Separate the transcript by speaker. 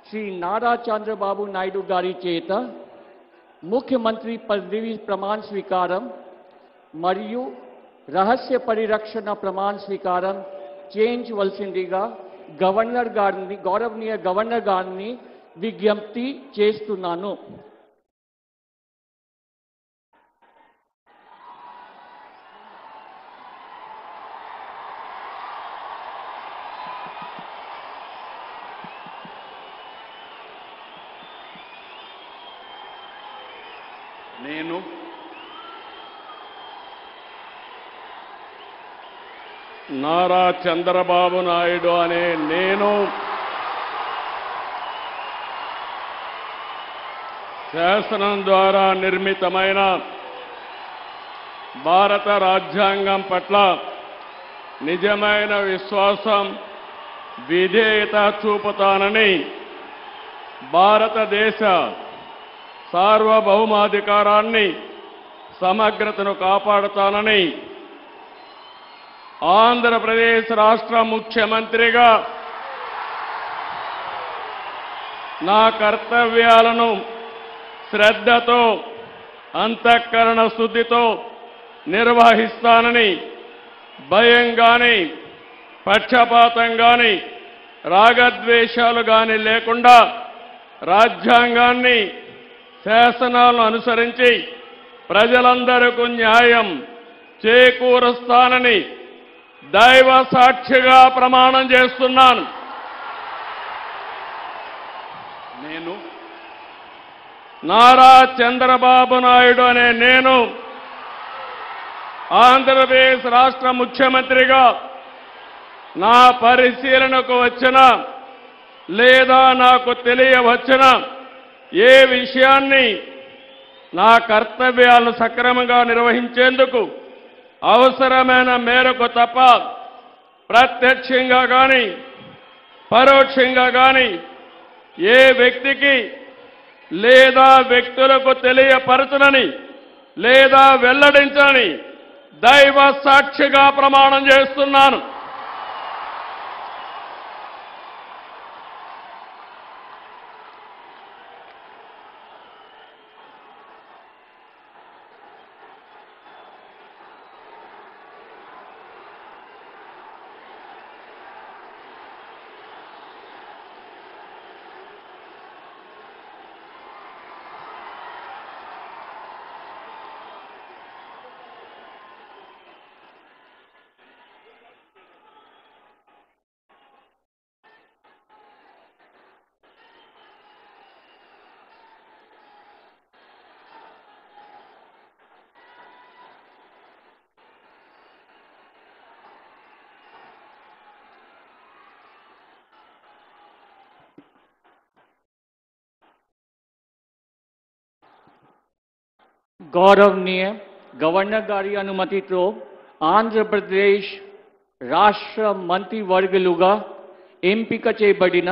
Speaker 1: శ్రీ నారా చంద్రబాబు నాయుడు గారి చేత ముఖ్యమంత్రి పదవి ప్రమాణ స్వీకారం మరియు రహస్య పరిరక్షణ ప్రమాణ స్వీకారం చేయించవలసిందిగా గౌరవనీయ గవర్నర్ గారిని విజ్ఞప్తి చేస్తున్నాను.
Speaker 2: నేను నారా చంద్రబాబు నాయుడు అనే నేను శాసనం ద్వారా నిర్మితమైన భారత రాజ్యాంగం పట్ల నిజమైన విశ్వాసం, విధేయత చూపుతానని, భారతదేశ సార్వభౌమాధికారాన్ని, సమగ్రతను కాపాడుతానని ఆంధ్రప్రదేశ్ రాష్ట్ర ముఖ్యమంత్రిగా నా కర్తవ్యాలను శ్రద్ధతో, అంతఃకరణ శుద్ధితో నిర్వహిస్తానని, భయం గాని, పక్షపాతం గాని, రాగద్వేషాలు గాని లేకుండా రాజ్యాంగాన్ని, శాసనాలను అనుసరించి ప్రజలందరికీ న్యాయం చేకూరుస్తానని దైవ సాక్షిగా ప్రమాణం చేస్తున్నాను. నేను నారా చంద్రబాబు నాయుడు అనే నేను ఆంధ్రప్రదేశ్ రాష్ట్ర ముఖ్యమంత్రిగా నా పరిశీలనకు వచ్చిన లేదా నాకు తెలియవచ్చిన ఏ విషయాన్ని నా కర్తవ్యాలను సక్రమంగా నిర్వహించేందుకు అవసరమైన మేరకు తప్ప ప్రత్యక్షంగా కానీ పరోక్షంగా కానీ ఏ వ్యక్తికి లేదా వ్యక్తులకు తెలియపరచనని లేదా వెల్లడించని దైవ సాక్షిగా ప్రమాణం చేస్తున్నాను.
Speaker 1: గౌరవనీయ గవర్నర్ గారి అనుమతితో ఆంధ్రప్రదేశ్ రాష్ట్ర మంత్రివర్గులుగా ఎంపిక చేయబడిన